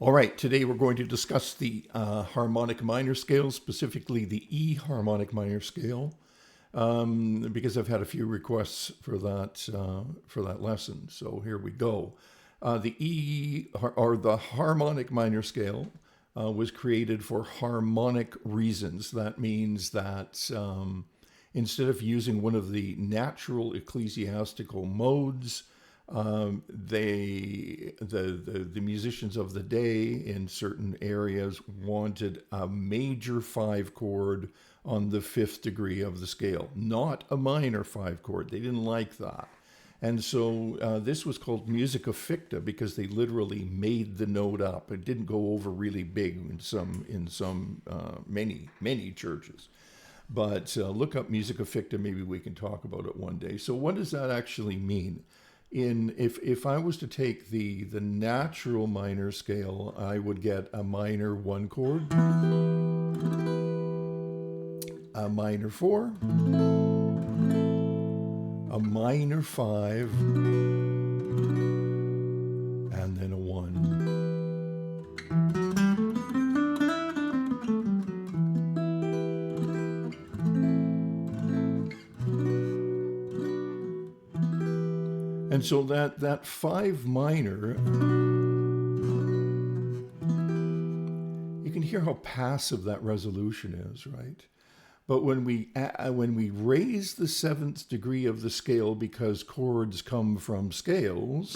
All right, today we're going to discuss the harmonic minor scale, specifically the E harmonic minor scale, because I've had a few requests for that lesson. So here we go. The E or the harmonic minor scale was created for harmonic reasons. That means that instead of using one of the natural ecclesiastical modes, the musicians of the day in certain areas wanted a major 5 chord on the 5th degree of the scale, not a minor 5 chord. They didn't like that. And so this was called Musica Ficta because they literally made the note up. It didn't go over really big in many churches. But look up Musica Ficta. Maybe we can talk about it one day. So what does that actually mean? If I was to take the natural minor scale, I would get a minor 1 chord, a minor 4, a minor 5, and then a 1. And so that 5 minor, you can hear how passive that resolution is, right? But when we raise the 7th degree of the scale, because chords come from scales,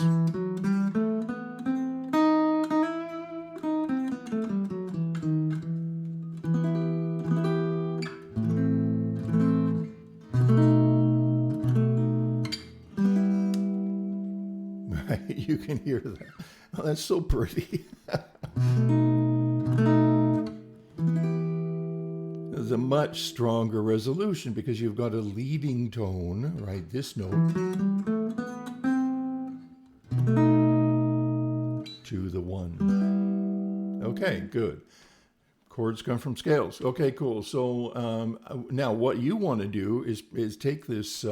you can hear that. Oh, that's so pretty. There's a much stronger resolution because you've got a leading tone, right? This note to the 1. Okay, good. Chords come from scales. Okay, cool. So now what you want to do is take this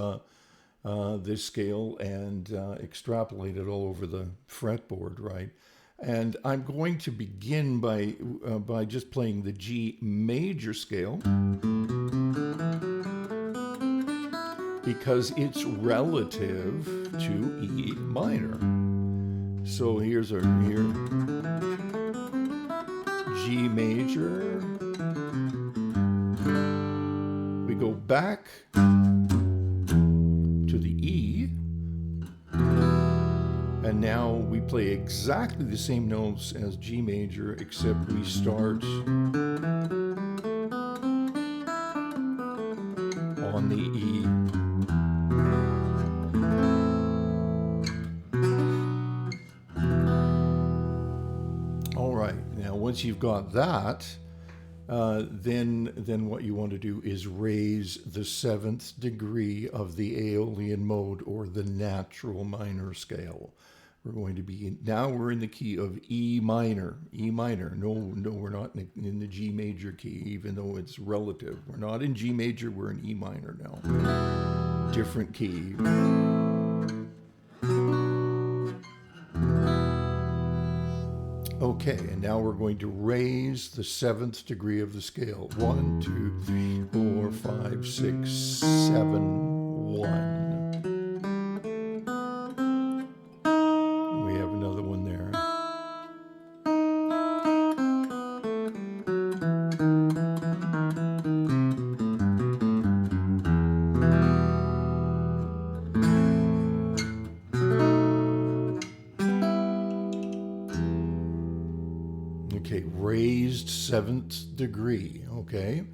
this scale and extrapolate it all over the fretboard, right? And I'm going to begin by just playing the G major scale because it's relative to E minor. So here's our G major. We go back to the E, and now we play exactly the same notes as G major, except we start on the E. All right, now once you've got that, then what you want to do is raise the 7th degree of the Aeolian mode, or the natural minor scale. We're going to be now we're in the key of E minor. E minor. No, we're not in the G major key, even though it's relative. We're not in G major. We're in E minor now. Different key. Okay, and now we're going to raise the 7th degree of the scale. 1, 2, 3, 4, 5, 6, 7, 1. We have another one there. Okay, raised 7th degree, okay?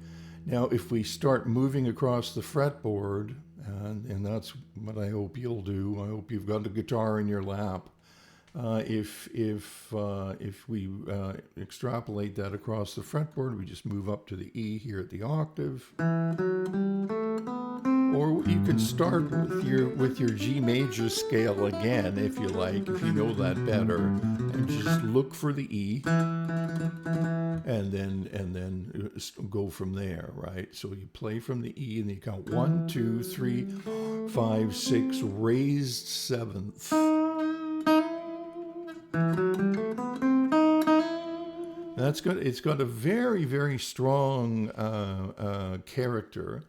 Now, if we start moving across the fretboard, and that's what I hope you'll do. I hope you've got a guitar in your lap. If we extrapolate that across the fretboard, we just move up to the E here at the octave. Or you can start with your G major scale again, if you like, if you know that better, and just look for the E, and then go from there, right? So you play from the E, and you count 1, 2, 3, 5, 6, raised 7th. That's good. It's got a very, very strong character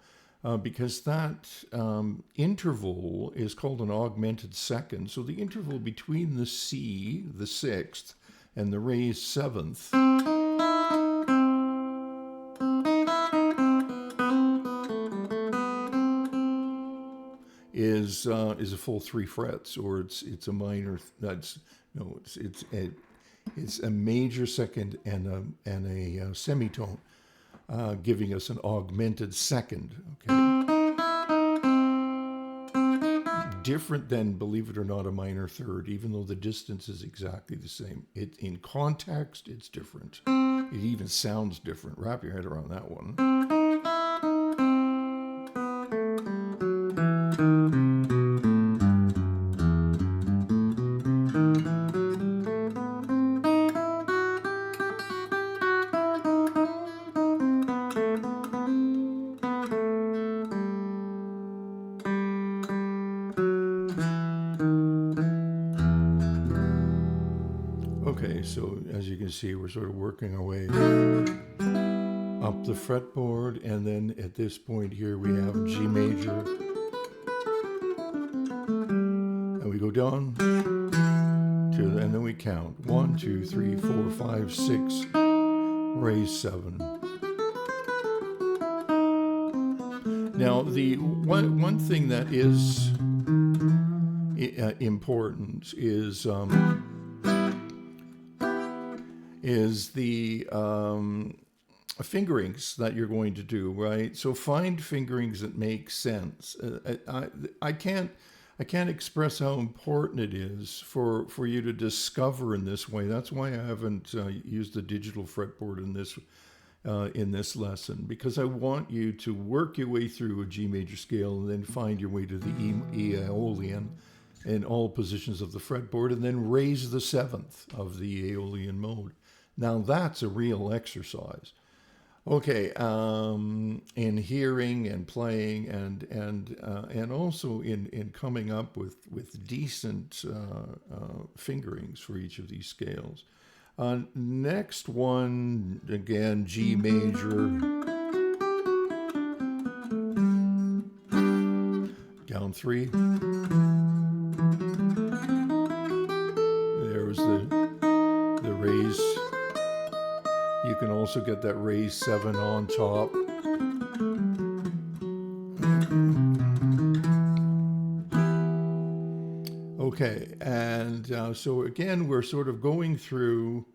because that interval is called an augmented second. So the interval between the C, the sixth, and the raised seventh is a full 3 frets, or it's a minor. That's no, it's a major second and a semitone, giving us an augmented second. Okay, different than, believe it or not, a minor third, even though the distance is exactly the same. In context, it's different. It even sounds different. Wrap your head around that one. Okay, so as you can see, we're sort of working our way up the fretboard, and then at this point here we have G major, and we go down to, and then we count 1, 2, 3, 4, 5, 6, raise 7. Now, the one thing that is important is the fingerings that you're going to do, right? So find fingerings that make sense. I can't express how important it is for you to discover in this way. That's why I haven't used the digital fretboard in this lesson, because I want you to work your way through a G major scale and then find your way to the Aeolian in all positions of the fretboard, and then raise the seventh of the Aeolian mode. Now that's a real exercise. Okay, in hearing and playing and also in coming up with decent fingerings for each of these scales. Next one, again, G major, down 3. There's the raise. You can also get that raised 7 on top. Okay, and so again, we're sort of going through,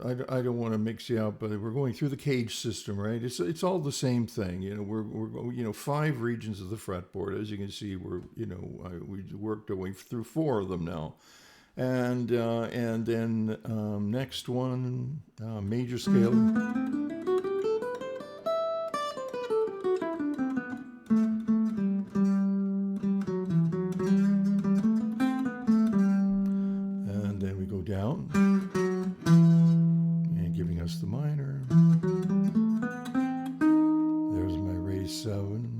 I don't want to mix you up, but we're going through the cage system, right? It's all the same thing. We're 5 regions of the fretboard. As you can see, we worked our way through 4 of them now. And then next one, major scale. And then we go down, and giving us the minor. There's my raised 7.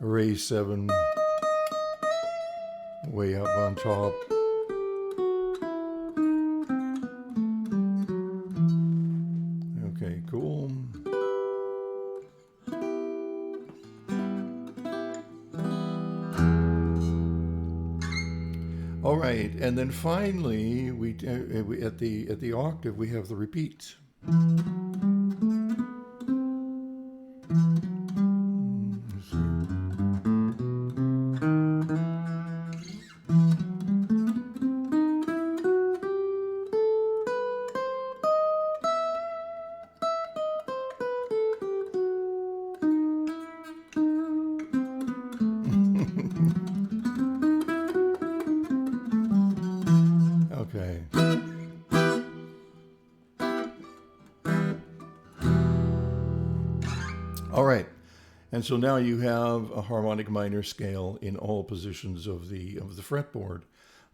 Raise 7 way up on top. Okay, cool. All right, and then finally, we at the octave we have the repeat. Okay. All right. And so now you have a harmonic minor scale in all positions of the fretboard.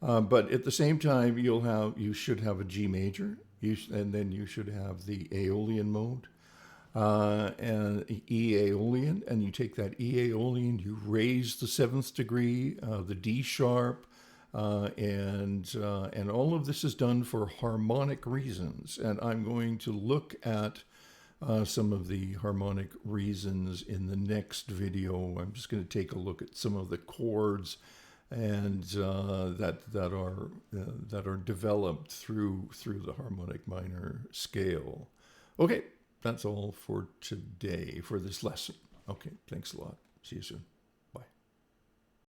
But at the same time, you should have a G major, and then you should have the Aeolian mode. and E Aeolian, and you take that E Aeolian, you raise the seventh degree, the D sharp, and all of this is done for harmonic reasons. And I'm going to look at some of the harmonic reasons in the next video. I'm just going to take a look at some of the chords and that are developed through the harmonic minor scale. Okay, that's all for today for this lesson. Okay, thanks a lot. See you soon.